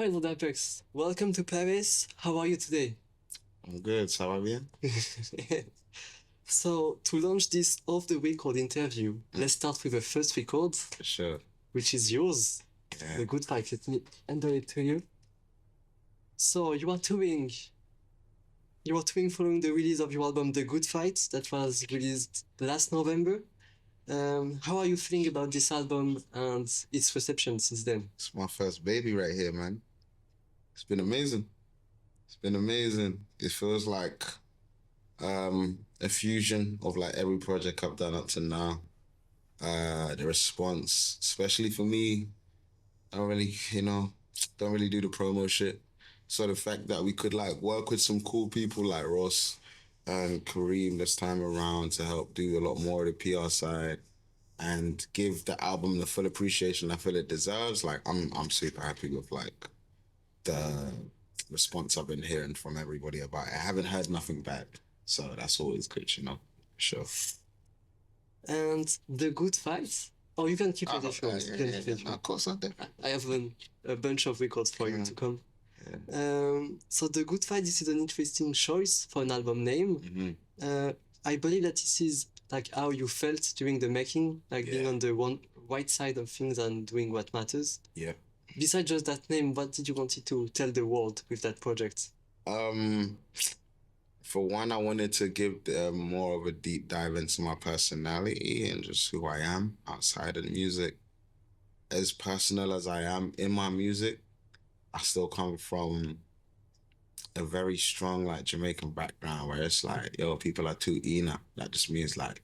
Hi, Lord Apex. Welcome to Paris. How are you today? I'm good, ça va bien? So, to launch this off-the-record interview, let's start with the first record, For sure. which is yours, Yeah. The Good Fight. Let me hand it to you. So, you are touring. You are touring following the release of your album, The Good Fight, that was released last November. How are you feeling about this album and its reception since then? It's my first baby right here, man. It's been amazing. It's been amazing. It feels like a fusion of like every project I've done up to now. The response, especially for me, I don't really, don't really do the promo shit. So the fact that we could like work with some cool people like Ross and Kareem this time around to help do a lot more of the PR side and give the album the full appreciation I feel it deserves, like I'm super happy with like the response I've been hearing from everybody about it. I haven't heard nothing bad. So that's always good, Sure. And The Good Fight? Or you can keep it if you want. You can keep it if you Of want. course I do. I have a bunch of records for you to come. Yeah. So The Good Fight, this is an interesting choice for an album name. I believe that this is like how you felt during the making, like being on the right side of things and doing what matters. Yeah. Besides just that name, what did you want to tell the world with that project? For one, I wanted to give more of a deep dive into my personality and just who I am outside of the music. As personal as I am in my music, I still come from a very strong like Jamaican background where it's like, yo, people are too now. That just means like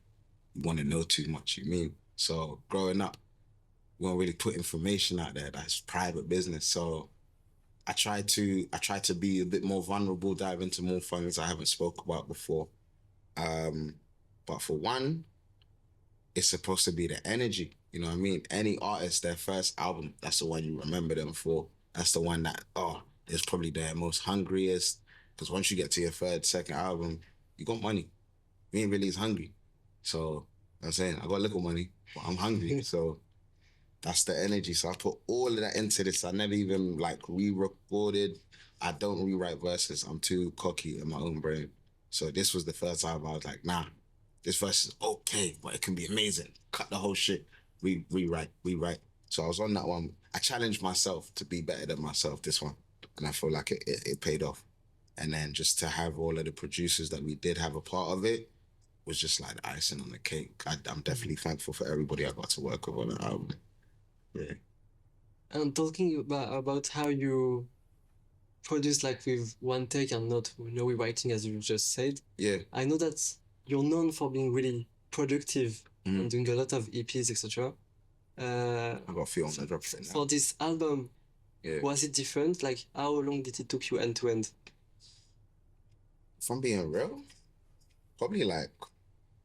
you want to know too much, you mean? So growing up, we won't really put information out there. That's private business. So I try to be a bit more vulnerable, dive into more things I haven't spoke about before. But for one, it's supposed to be the energy. You know what I mean? Any artist, their first album, that's the one you remember them for. That's the one that, is probably their most hungriest. Because once you get to your third, second album, you got money. You ain't really as hungry. So I'm saying, I got little money, but I'm hungry. So that's the energy. So I put all of that into this. I never even like re-recorded. I don't rewrite verses. I'm too cocky in my own brain. So this was the first time I was like, nah, this verse is okay, but it can be amazing. Cut the whole shit. Rewrite. So I was on that one. I challenged myself to be better than myself, this one. And I feel like it paid off. And then just to have all of the producers that we did have a part of it was just like the icing on the cake. I'm definitely thankful for everybody I got to work with on the album. Yeah. And talking about how you produce like with one take and not no rewriting as you just said. Yeah. I know that you're known for being really productive and doing a lot of EPs, etc. I got a few on the drop for this album. Yeah. Was it different? Like how long did it took you end to end? If I'm being real, probably like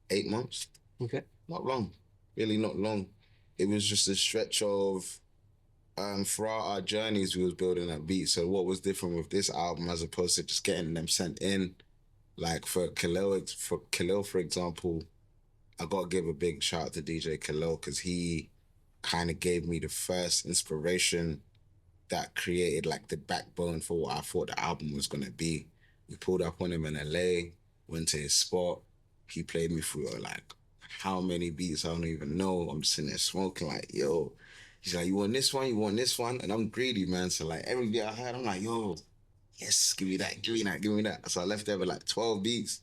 8 months. Okay. Not long. Really not long. It was just a stretch of throughout our journeys we was building that beat. So what was different with this album as opposed to just getting them sent in? Like for Khalil, for example, I gotta give a big shout out to DJ Khalil because he kind of gave me the first inspiration that created like the backbone for what I thought the album was gonna be. We pulled up on him in LA, went to his spot. He played me through like how many beats I don't even know. I'm just sitting there smoking like, yo. He's like, you want this one? You want this one? And I'm greedy, man. So like every beat I had, I'm like, yo, yes, give me that, give me that, give me that. So I left there with like 12 beats,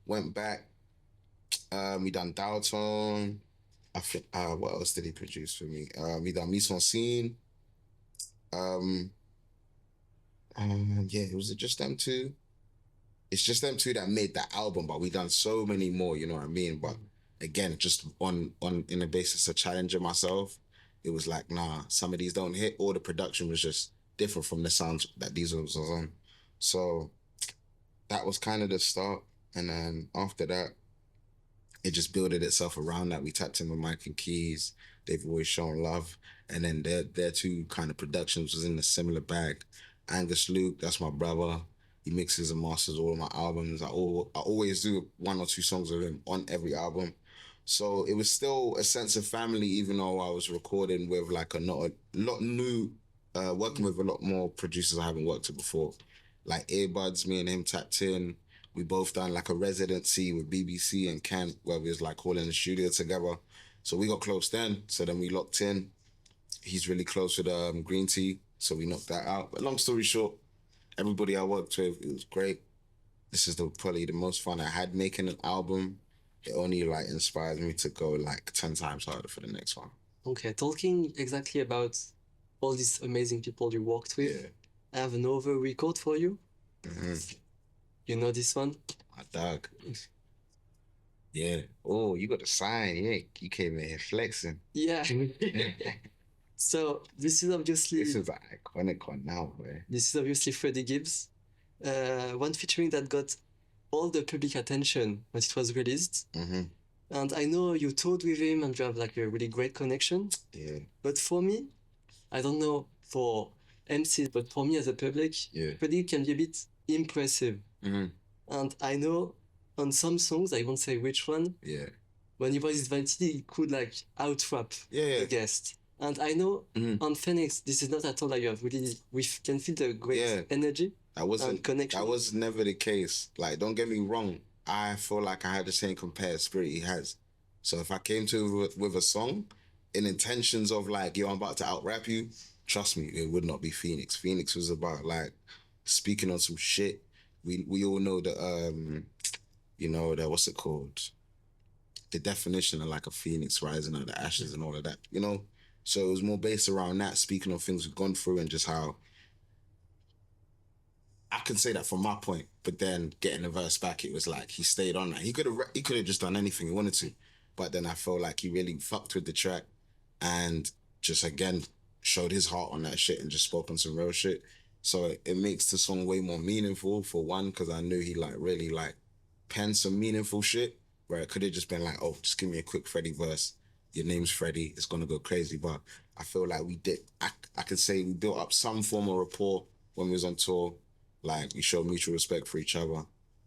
went back. We done Dial Tone. I think, what else did he produce for me? We done Mise en Scene. Yeah, was it just them two? It's just them two that made that album, but we done so many more, you know what I mean? But again, just on in the basis of challenging myself, it was like, nah, some of these don't hit, or the production was just different from the sounds that these was on. So that was kind of the start. And then after that, it just builded itself around that. We tapped in with Mike and Keys. They've always shown love. And then their two kind of productions was in a similar bag. Angus Luke, that's my brother. He mixes and masters all of my albums. I always do one or two songs with him on every album. So it was still a sense of family, even though I was recording with like a lot new Working with a lot more producers I haven't worked with before. Like Earbuds, me and him tapped in. We both done like a residency with BBC and Kent where we was like all in the studio together. So we got close then. So then we locked in. He's really close with Green Tea. So we knocked that out. But long story short, everybody I worked with, it was great. This is probably the most fun I had making an album. It only like inspires me to go like 10 times harder for the next one. Okay, talking exactly about all these amazing people you worked with, Yeah. I have another record for you. You know this one? My dog. Yeah. Oh, you got the sign. Yeah, you came in here flexing. Yeah. So this is obviously This is an iconic one now, boy. this is obviously Freddie Gibbs. One featuring that got all the public attention when it was released. And I know you toured with him and you have like a really great connection. Yeah. But for me, I don't know for MCs, but for me as a public, Freddie can be a bit impressive. And I know on some songs, I won't say which one. Yeah. When he was invited, he could like out-rap the guest. And I know on Phoenix, this is not at all like you have really, we can feel the great energy and connection. That was never the case. Like, don't get me wrong. I feel like I had the same compared spirit he has. So if I came to with a song in intentions of like, yo, I'm about to out-rap you, trust me, it would not be Phoenix. Phoenix was about like speaking on some shit. We all know that, you know, that what's it called? The definition of like a phoenix rising out of the ashes and all of that, you know? So it was more based around that, speaking on things we've gone through and just how I can say that from my point, but then getting the verse back, it was like he stayed on that. He could have just done anything he wanted to, but then I felt like he really fucked with the track and just again showed his heart on that shit and just spoke on some real shit. So it makes the song way more meaningful for one, because I knew he like really like penned some meaningful shit where it could have just been like, oh, just give me a quick Freddie verse. Your name's Freddie, it's gonna go crazy. But I feel like we did, I could say we built up some form of rapport when we was on tour. Like we showed mutual respect for each other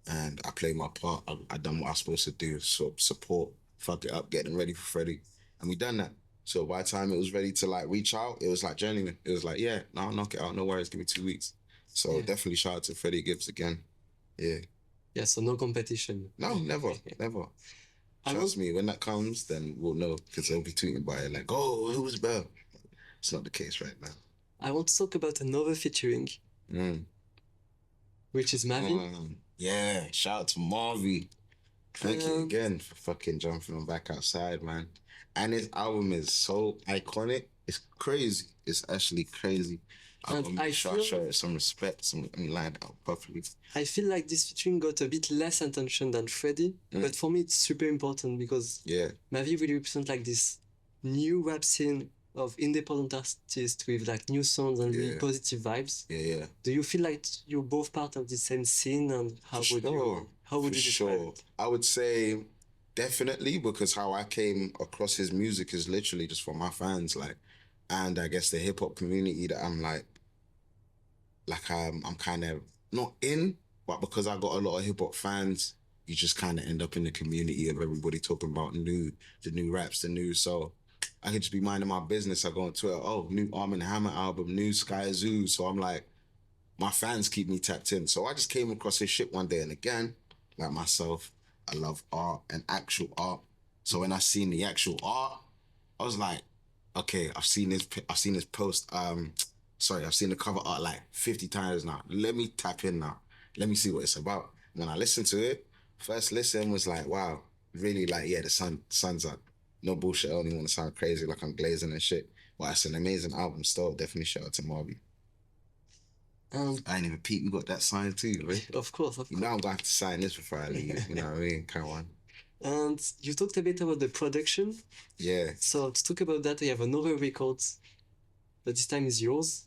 and I played my part. I done what I was supposed to do, so support, fuck it up, getting ready for Freddie. And we done that. So by the time it was ready to like reach out, it was like genuine. It was like, yeah, no, I'll knock it out, no worries, give me 2 weeks. So definitely shout out to Freddie Gibbs again. Yeah. Yeah, so no competition. No, never, never. Trust me, when that comes, then we'll know, because they'll be tweeting by it like, oh, who was Bell? It's not the case right now. I want to talk about another featuring, which is Mavi. Yeah, shout out to Marvy. Thank you again for fucking jumping on back outside, man. And his album is so iconic. It's crazy. It's actually crazy. I show it some respect. Let me line it out properly. I feel like this featuring got a bit less attention than Freddie, but for me it's super important because Mavi really represents like this new rap scene of independent artists with like new songs and really positive vibes. Yeah. Do you feel like you're both part of the same scene, and how would you describe it? I would say definitely, because how I came across his music is literally just from my fans, like, and I guess the hip hop community that I'm I'm kind of not in, but because I got a lot of hip hop fans, you just kind of end up in the community of everybody talking about the new raps, the new. So I could just be minding my business. I go on Twitter, oh, new Armand Hammer album, new Sky Zoo. So I'm like, my fans keep me tapped in. So I just came across his shit one day, and again, like myself, I love art and actual art. So when I seen the actual art, I was like, okay, I've seen this post. I've seen the cover art like 50 times now. Let me tap in now. Let me see what it's about. When I listened to it, first listen was like, wow, really like, yeah, the sun's up. No bullshit, I only want to sound crazy like I'm glazing and shit. But it's an amazing album still. Definitely shout out to Marvin. I ain't even peep, you got that sign too, right? Of course. You know I'm going to have to sign this before I leave, you know what I mean? Come on. And you talked a bit about the production. Yeah. So to talk about that, I have another record, but this time is yours.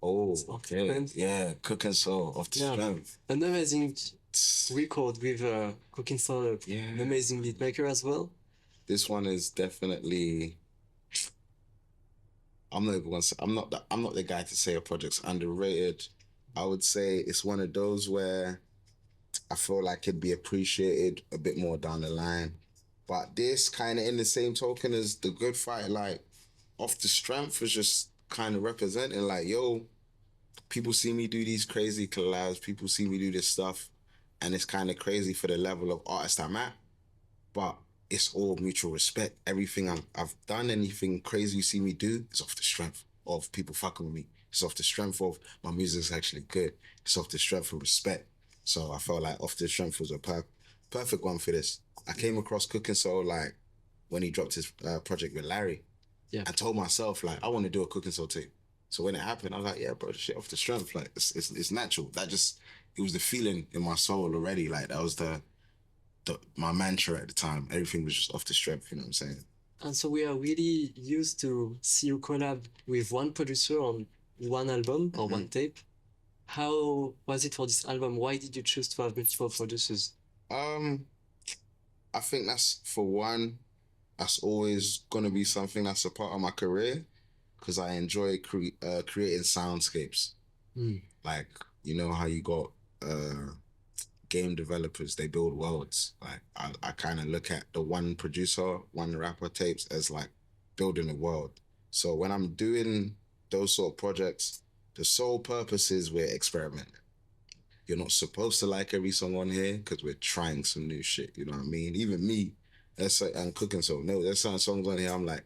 Oh, okay. Yeah, Cookin Soul of the Strength. An amazing record with Cookin Soul, an amazing beat maker as well. This one is definitely. I'm not the guy to say a project's underrated. I would say it's one of those where I feel like it'd be appreciated a bit more down the line. But this kind of in the same token as The Good Fight, like Off the Strength was just kind of representing like, yo, people see me do these crazy collabs, people see me do this stuff, and it's kind of crazy for the level of artist I'm at, but it's all mutual respect. Everything I've done, anything crazy you see me do, is off the strength of people fucking with me. It's off the strength of my music's actually good. It's off the strength of respect. So I felt like Off the Strength was a perfect one for this. I came across Cookin Soul like when he dropped his project with Larry, and told myself like I want to do a Cookin Soul tape. So when it happened, I was like, yeah, bro, shit, Off the Strength, like it's natural. It was the feeling in my soul already. Like that was my mantra at the time. Everything was just off the strength. You know what I'm saying? And so we are really used to see you collab with one producer on one album or one tape. How was it for this album? Why did you choose to have multiple producers? I think that's, for one, that's always gonna be something that's a part of my career, because I enjoy creating soundscapes. Like, you know how you got game developers, they build worlds. Like I kind of look at the one producer, one rapper tapes as like building a world. So when I'm doing those sort of projects, the sole purpose is we're experimenting. You're not supposed to like every song on here because we're trying some new shit. You know what I mean? Even me, and Cookin Soul. No, there's some songs on here I'm like,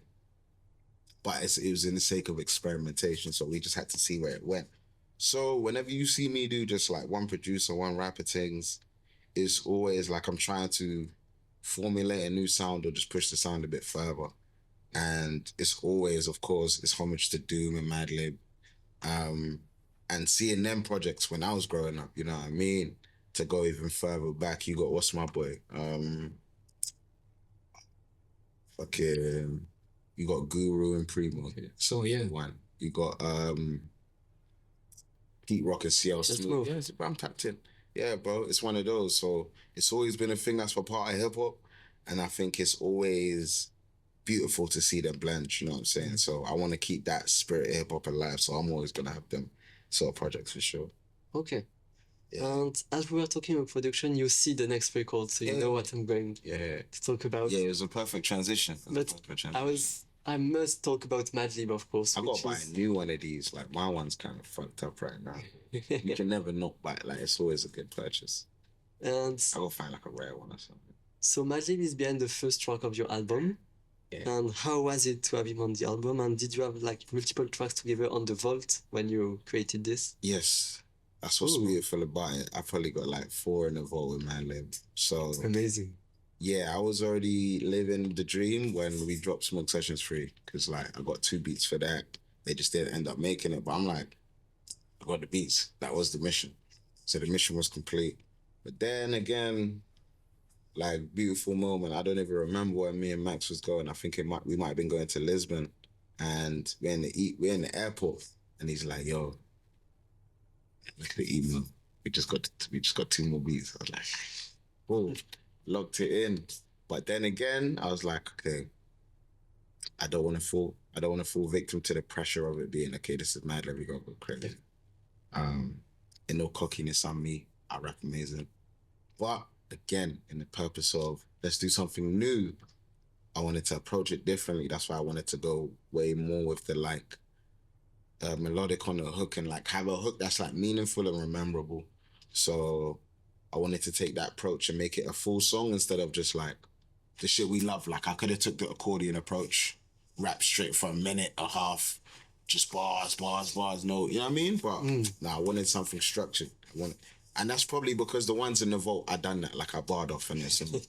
but it was in the sake of experimentation. So we just had to see where it went. So whenever you see me do just like one producer, one rapper things, it's always like I'm trying to formulate a new sound or just push the sound a bit further. And it's always, of course, it's homage to Doom and Madlib. And seeing them projects when I was growing up, you know what I mean? To go even further back, you got, what's my boy? You got Guru and Primo. Okay. So yeah. One. You got Pete Rock and CL Smooth. Yeah, I'm tapped in. Yeah, bro, it's one of those. So it's always been a thing that's for part of hip hop. And I think it's always beautiful to see them blend, you know what I'm saying? So I want to keep that spirit of hip hop alive. So I'm always going to have them sort of projects for sure. Okay. Yeah. And as we were talking about production, you see the next record, so you know what I'm going to talk about. Yeah, it was a perfect transition. I must talk about Madlib, of course. I got to buy a new one of these. Like, my one's kind of fucked up right now. You can never not buy it. Like, it's always a good purchase. And I will find like a rare one or something. So Madlib is behind the first track of your album. Yeah. And how was it to have him on the album? And did you have like multiple tracks together on the vault when you created this? Yes. That's what's beautiful about it. I probably got like 4 in the vault with Madlib. So amazing. Yeah, I was already living the dream when we dropped Smoke Sessions 3, because like I got 2 beats for that. They just didn't end up making it, but I'm like, I got the beats. That was the mission. So the mission was complete. But then again, like, beautiful moment. I don't even remember where me and Max was going. I think we might have been going to Lisbon, and we're in the airport, and he's like, "Yo, look at the email. We just got 2 more beats." I was like, "Whoa." Locked it in. But then again, I was like, okay, I don't want to fall victim to the pressure of it being, okay, this is Madlib, we gotta go crazy. And no cockiness on me. I rap amazing. But again, in the purpose of, let's do something new, I wanted to approach it differently. That's why I wanted to go way more with the like melodic on the hook, and like have a hook that's like meaningful and memorable. So I wanted to take that approach and make it a full song instead of just like the shit we love. Like, I could have took the accordion approach, rap straight for a minute, a half, just bars, no, you know what I mean? But I wanted something structured. And that's probably because the ones in the vault, I done that. Like, I barred off in this. And, you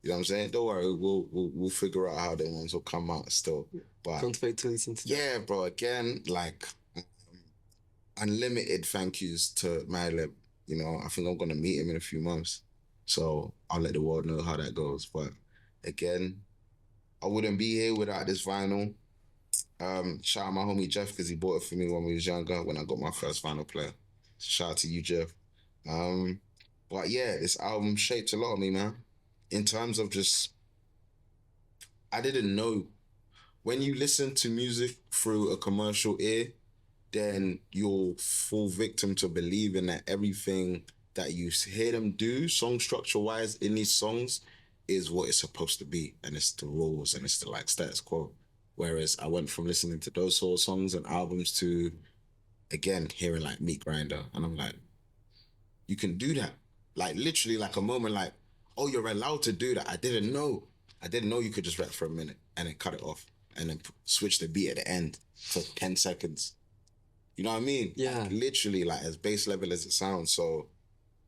know what I'm saying? Don't worry, we'll figure out how the ones will come out still. But can't wait to listen to that. Yeah, bro. Again, like, unlimited thank yous to Madlib. You know, I think I'm going to meet him in a few months. So I'll let the world know how that goes. But again, I wouldn't be here without this vinyl. Shout out my homie Jeff, because he bought it for me when we was younger, when I got my first vinyl player. So shout out to you, Jeff. But yeah, this album shaped a lot of me, man. In terms of just, I didn't know. When you listen to music through a commercial ear, then you'll fall victim to believing that everything that you hear them do, song structure-wise, in these songs, is what it's supposed to be. And it's the rules, and it's the like status quo. Whereas I went from listening to those sort of songs and albums to, again, hearing like Meat Grinder. And I'm like, you can do that. Like literally like a moment like, oh, you're allowed to do that. I didn't know. I didn't know you could just rap for a minute and then cut it off and then switch the beat at the end for 10 seconds. You know what I mean? Yeah. Like, literally like as bass level as it sounds. So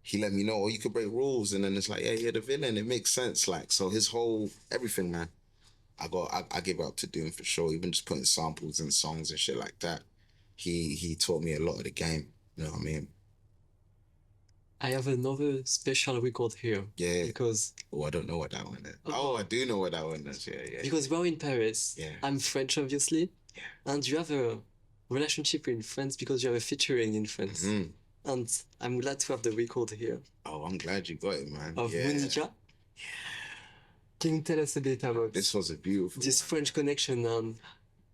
he let me know, oh, you could break rules. And then it's like, yeah, you're the villain. It makes sense. Like, so his whole, everything, man. I give it up to Doom for sure. Even just putting samples in songs and shit like that. He taught me a lot of the game. You know what I mean? I have another special record here. Yeah. Because... Oh, I don't know what that one is. Oh, I do know what that one is. Yeah, yeah. Because we're in Paris. Yeah. I'm French, obviously. Yeah. And you have a relationship in France because you have a featuring in France. Mm-hmm. And I'm glad to have the record here. Oh, I'm glad you got it, man. Of yeah. Monica. Yeah. Can you tell us a bit about this was a beautiful this French connection and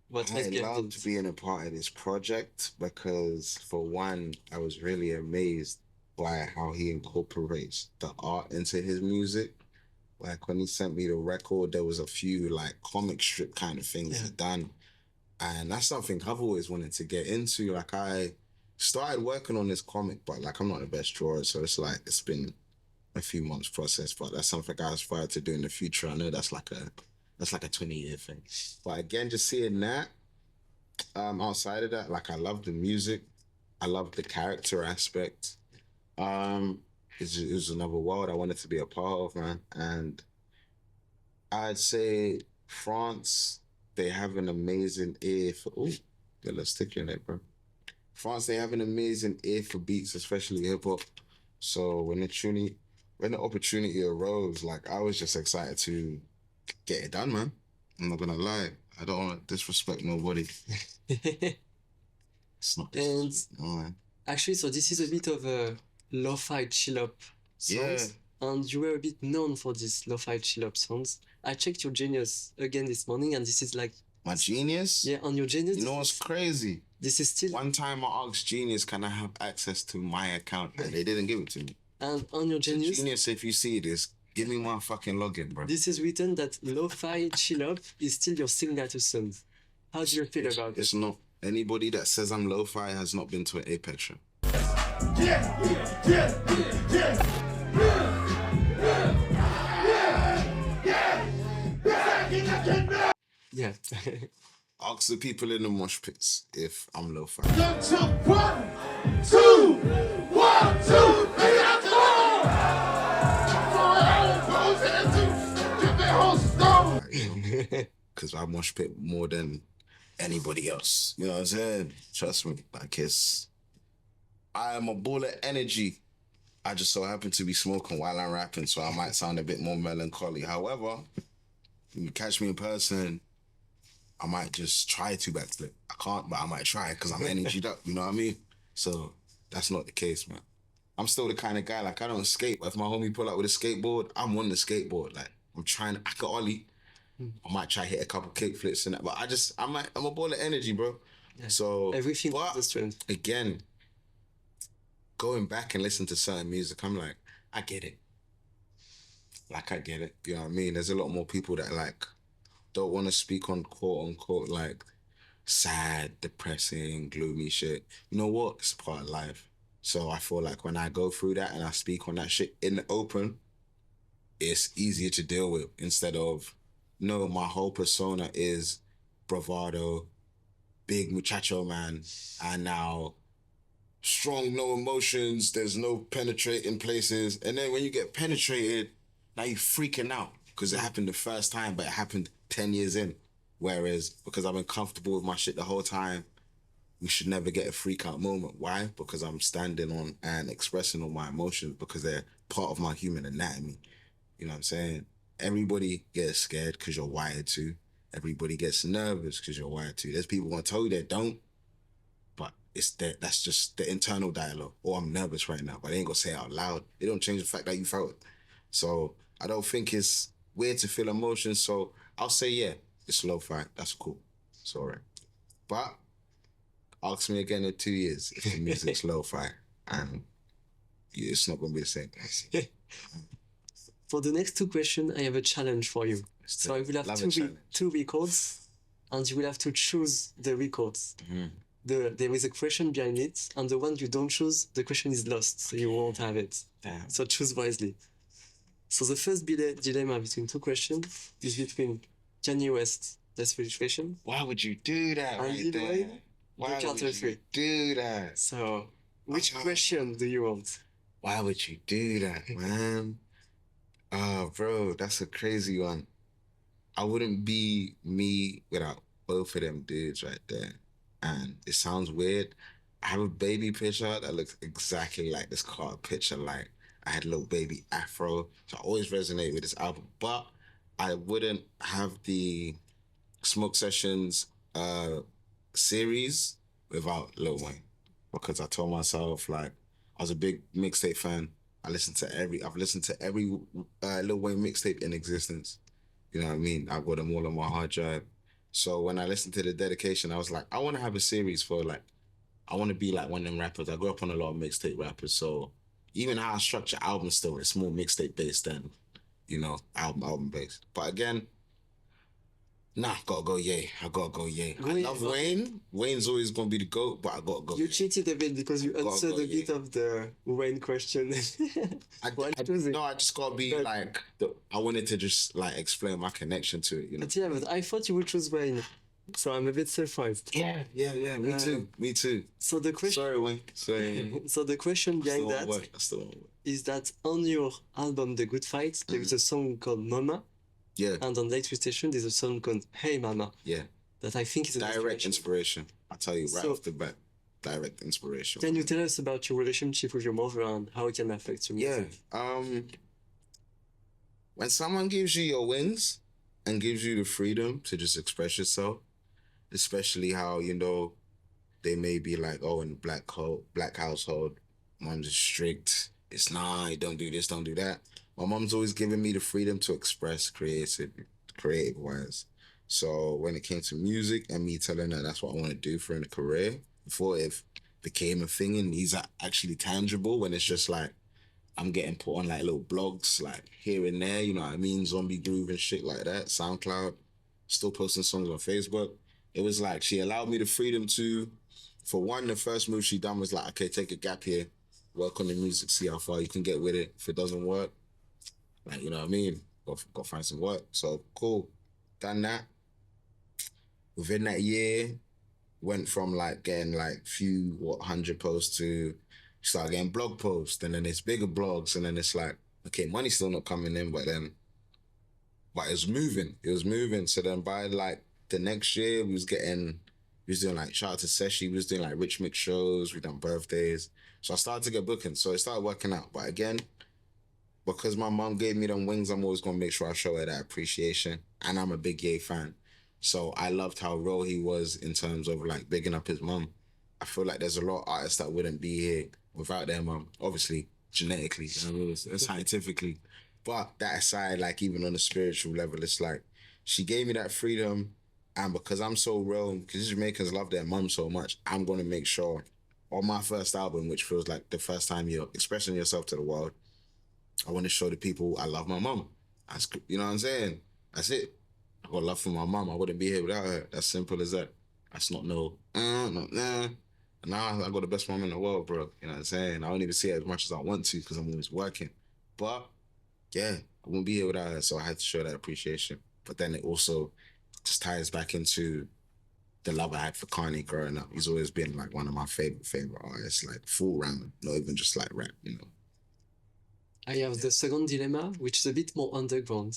what has been? I loved being a part of this project because, for one, I was really amazed by how he incorporates the art into his music. Like when he sent me the record, there was a few like comic strip kind of things he done. And that's something I've always wanted to get into. Like I started working on this comic, but like I'm not the best drawer, so it's like it's been a few months process, but that's something I aspire to do in the future. I know that's like a 20-year thing. But again, just seeing that, outside of that, like I love the music, I love the character aspect. It was another world I wanted to be a part of, man. And I'd say France, they have an amazing ear for got a stick in it, bro. France, they have an amazing ear for beats, especially hip hop. So when the opportunity arose, like I was just excited to get it done, man. I'm not gonna lie. I don't want to disrespect nobody. It's not disrespect, no, man. Actually, so this is a bit of a lo-fi chill-up sounds. Yeah. And you were a bit known for this lo-fi chill-up sounds. I checked your Genius again this morning, and this is like... My Genius? Yeah, on your Genius. You know what's crazy? This is still... One time I asked Genius, can I have access to my account? And they didn't give it to me. And on your Genius... So Genius, if you see this, give me my fucking login, bro. This is written that lo-fi chill-up is still your signature sound. How do you feel about it? It's not. Anybody that says I'm lo-fi has not been to an Apex show. Yeah. Ask the people in the mosh pits if I'm lo-fi. 1, 2, 1, 2, 3, because I mosh pit more than anybody else. You know what I'm saying? Trust me. Like I am a ball of energy. I just so happen to be smoking while I'm rapping, so I might sound a bit more melancholy. However, when you catch me in person, I might just try to backflip. I can't, but I might try because I'm energied up. You know what I mean? So that's not the case, man. I'm still the kind of guy, like I don't skate, but if my homie pull out with a skateboard, I'm on the skateboard. Like I'm trying, I could ollie. I might try hit a couple kick flips and that, but I'm a ball of energy, bro. Yeah. So everything but the strength. Again, going back and listening to certain music, I'm like, I get it. Like I get it. You know what I mean? There's a lot more people that like don't want to speak on quote unquote like sad, depressing, gloomy shit. You know what? It's a part of life. So I feel like when I go through that and I speak on that shit in the open, it's easier to deal with instead of, no, my whole persona is bravado, big muchacho man, and now strong, no emotions, there's no penetrating places. And then when you get penetrated, now you're freaking out because it happened the first time, but it happened 10 years in. Whereas because I've been comfortable with my shit the whole time, we should never get a freak out moment. Why? Because I'm standing on and expressing all my emotions because they're part of my human anatomy. You know what I'm saying? Everybody gets scared because you're wired to. Everybody gets nervous because you're wired to. There's people gonna tell you that don't, but that's just the internal dialogue. Oh, I'm nervous right now, but they ain't gonna say it out loud. It don't change the fact that you felt it. So I don't think it's weird to feel emotions. So I'll say, yeah, it's lo-fi. That's cool. It's all right. But ask me again in 2 years if the music's lo-fi, and it's not gonna be the same. For the next two questions, I have a challenge for you. So I will have two records, and you will have to choose the records. Mhm. There is a question behind it, and the one you don't choose, the question is lost, so you won't have it. Damn. So choose wisely. So the first dilemma between two questions is between Kanye West, That's Registration, Why would you do that and right Lil there? Wayne, Why The would Carter you 3. do that? So which Oh. question do you want? Why would you do that, man? Oh, bro, that's a crazy one. I wouldn't be me without both of them dudes right there. And it sounds weird. I have a baby picture that looks exactly like this Carter picture. Like, I had a little baby afro. So I always resonate with this album. But I wouldn't have the Smoke Sessions series without Lil Wayne. Because I told myself, like, I was a big mixtape fan. I've listened to every Lil Wayne mixtape in existence. You know what I mean? I got them all on my hard drive. So when I listened to the dedication, I was like, I want to have a series for like, I want to be like one of them rappers. I grew up on a lot of mixtape rappers. So even how I structure albums still, it's more mixtape based than, you know, album based. But again, nah, gotta go Ye. I gotta go Ye. I love Wayne. Wayne's always gonna be the GOAT, but I gotta go You Ye. cheated a bit because you answered a bit of the Wayne question. No, I just gotta be like, I wanted to just like explain my connection to it, you know? But yeah, but I thought you would choose Wayne. So I'm a bit surprised. Yeah, me too. So the question, Sorry, Wayne. Sorry. so the question behind that I still won't work. is that on your album The Good Fight, there is a song called Mama, Yeah, and on Light Station there's a song called Hey Mama yeah. that I think is a Direct inspiration. I tell you right So- off the bat. Direct inspiration. Can you tell us about your relationship with your mother and how it can affect your Yeah. music? When someone gives you your wings and gives you the freedom to just express yourself, especially how, you know, they may be like, oh, in black household, mom's is strict. It's nah, you don't do this, don't do that. My mom's always given me the freedom to express creative wise. So when it came to music and me telling her that's what I want to do for in a career, before it became a thing and these are actually tangible, when it's just like I'm getting put on like little blogs like here and there, you know what I mean? Zombie Groove and shit like that, SoundCloud, still posting songs on Facebook. It was like she allowed me the freedom to, for one, the first move she done was like, okay, take a gap here, work on the music, see how far you can get with it. If it doesn't work, like, you know what I mean? Go find some work. So cool, done that. Within that year, went from like getting like few 100 posts to start getting blog posts, and then it's bigger blogs, and then it's like, okay, money's still not coming in, but it was moving. So then by like the next year, we was doing like, shout out to Seshi, we was doing like Rich Mix shows, we done birthdays. So I started to get bookings, so it started working out. But again, because my mom gave me them wings, I'm always gonna make sure I show her that appreciation. And I'm a big Ye fan. So I loved how raw he was in terms of like bigging up his mom. I feel like there's a lot of artists that wouldn't be here without their mom, obviously, genetically, scientifically. But that aside, like even on a spiritual level, it's like she gave me that freedom. And because I'm so real, because Jamaicans love their mom so much, I'm gonna make sure on my first album, which feels like the first time you're expressing yourself to the world, I want to show the people I love my mom. You know what I'm saying? That's it. I got love for my mom. I wouldn't be here without her. That's simple as that. That's not no, nah. Nah, I got the best mom in the world, bro. You know what I'm saying? I don't even see her as much as I want to because I'm always working. But, yeah, I wouldn't be here without her, so I had to show that appreciation. But then it also just ties back into the love I had for Kanye growing up. He's always been like one of my favorite artists, like full round, not even just like rap, you know. I have the second dilemma, which is a bit more underground.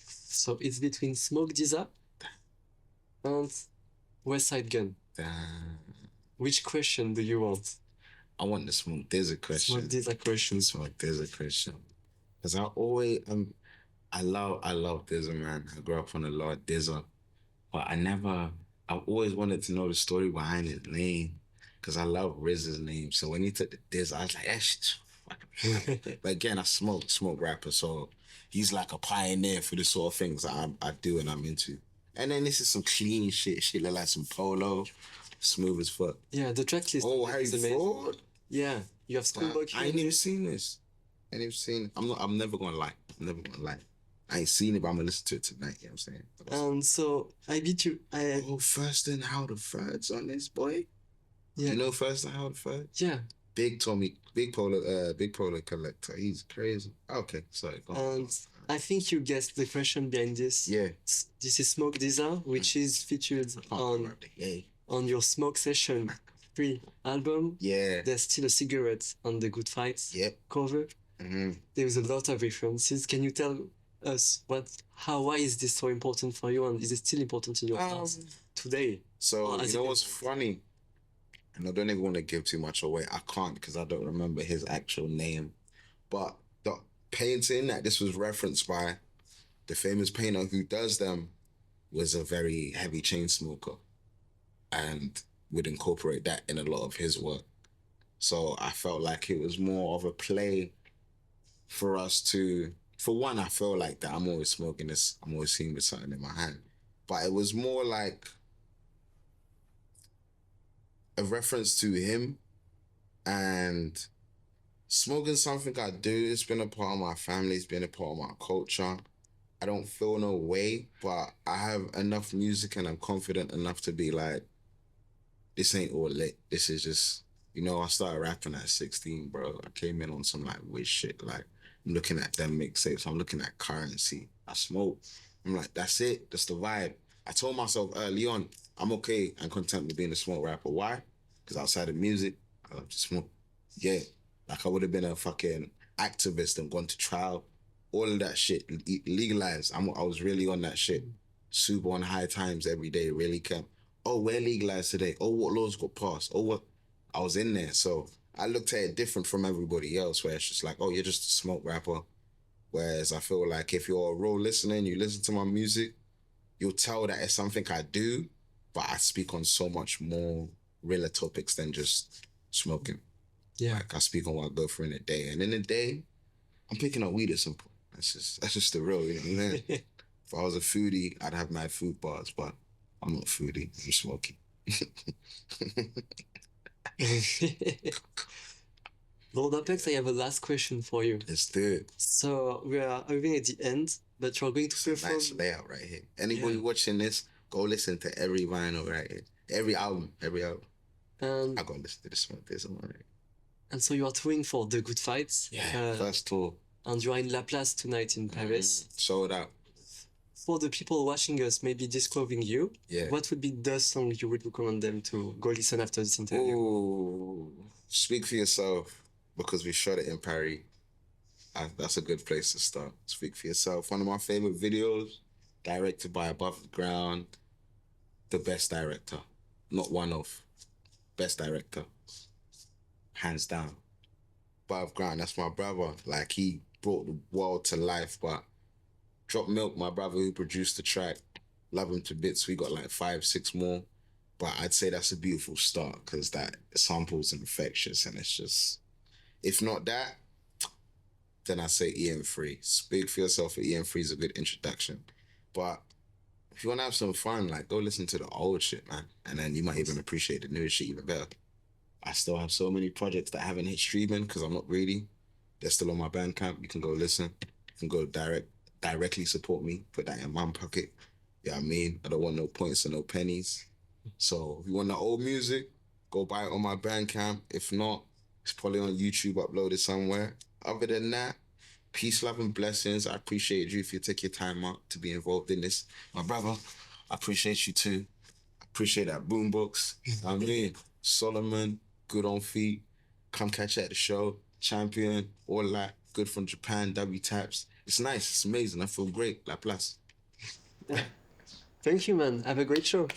So it's between Smoke Dizza and West Side Gun. Which question do you want? I want the Smoke Dizza question. Smoke Dizza question. Smoke Dizza question. Because I always, I love Dizza, man. I grew up on a lot of Dizza. But I've always wanted to know the story behind his name. Because I love RZA's name. So when he took the Dizza, I was like, that shit's fucking But again, I smoke rapper. So he's like a pioneer for the sort of things that I do and I'm into. And then this is some clean shit. Shit look like some polo. Smooth as fuck. Yeah, the track list Harry is amazing. Fraud? Yeah, you have Schoolboy Q. I ain't even seen this. I'm never gonna lie. I ain't seen it, but I'm gonna listen to it tonight. You know what I'm saying? And so I beat you. First and How the Third's on this, boy. Yeah. You know First and How the Third? Yeah. Big Polar collector. He's crazy. Okay, sorry. Go on. And I think you guessed the question behind this. Yeah. This is Smoke Design, which is featured on your Smoke Session 3 album. Yeah. There's still a cigarette on the Good Fights cover. Mm-hmm. There's a lot of references. Can you tell us why is this so important for you, and is it still important in your class today? So you know what's funny? And I don't even want to give too much away. I can't because I don't remember his actual name. But the painting that this was referenced by, the famous painter who does them, was a very heavy chain smoker and would incorporate that in a lot of his work. So I felt like it was more of a play for us to, for one, I feel like that I'm always smoking this, I'm always seeing with something in my hand. But it was more like a reference to him and smoking something I do. It's been a part of my family, it's been a part of my culture. I don't feel no way, but I have enough music and I'm confident enough to be like, this ain't all lit. This is just, you know, I started rapping at 16, bro. I came in on some like weird shit. Like, I'm looking at them mixtapes, I'm looking at Currency. I smoke. I'm like, that's it, that's the vibe. I told myself early on, I'm okay and content with being a smoke rapper. Why? Because outside of music, I love to smoke. Yeah, like I would have been a fucking activist and gone to trial. All of that shit, legalized. I was really on that shit. Super on high times every day, really kept. Oh, we're legalized today. Oh, what laws got passed? Oh, what? I was in there. So I looked at it different from everybody else, where it's just like, oh, you're just a smoke rapper. Whereas I feel like if you're a real listener and you listen to my music, you'll tell that it's something I do, but I speak on so much more realer topics than just smoking. Yeah. Like I speak on what I go through in a day. And in a day, I'm picking up weed at some point. That's just the real, you know what I mean? If I was a foodie, I'd have mad food bars, but I'm not a foodie, I'm smoking. Lord Apex, I have a last question for you. Let's do it. So we are arriving at the end, but you're going to perform. Nice layout right here. Anybody watching this, go listen to every vinyl right here. Every album. And I go listen to this one. This one right. And so you are touring for The Good Fights. Yeah, first tour. And you are in La Place tonight in Paris. Sold out. For the people watching us, maybe discovering you, what would be the song you would recommend them to go listen after this interview? Ooh, Speak for Yourself, because we shot it in Paris. That's a good place to start. Speak for Yourself. One of my favorite videos, directed by Above Ground, the best director. Not one of. Best director. Hands down. Above Ground, that's my brother. Like, he brought the world to life, but Drop Milk, my brother who produced the track, love him to bits. We got like 5, 6 more. But I'd say that's a beautiful start because that samples and infectious, and it's just, if not that, then I say EM3. Speak for Yourself at EM3 is a good introduction. But if you want to have some fun, like, go listen to the old shit, man. And then you might even appreciate the newest shit even better. I still have so many projects that haven't hit streaming because I'm not ready. They're still on my Bandcamp. You can go listen. You can go directly support me. Put that in my pocket. You know what I mean? I don't want no points or no pennies. So if you want the old music, go buy it on my Bandcamp. If not, it's probably on YouTube uploaded somewhere. Other than that, peace, love, and blessings. I appreciate you if you take your time out to be involved in this. My brother, I appreciate you too. I appreciate that boombox. I mean, Solomon, good on feet. Come catch it at the show. Champion, all that. Good from Japan, W Taps. It's nice, it's amazing. I feel great. La Place. Thank you, man. Have a great show.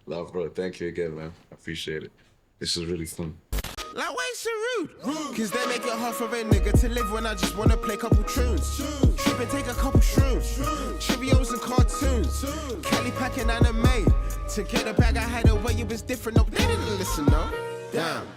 Love, bro. Thank you again, man. I appreciate it. This is really fun. Like, why you so rude? Cause they make it hard for a nigga to live when I just wanna play couple tunes. Trip and take a couple shrooms. Cheerios and cartoons. Kelly packing anime. To get a bag, I had a way it was different. No, they didn't listen, no. Damn.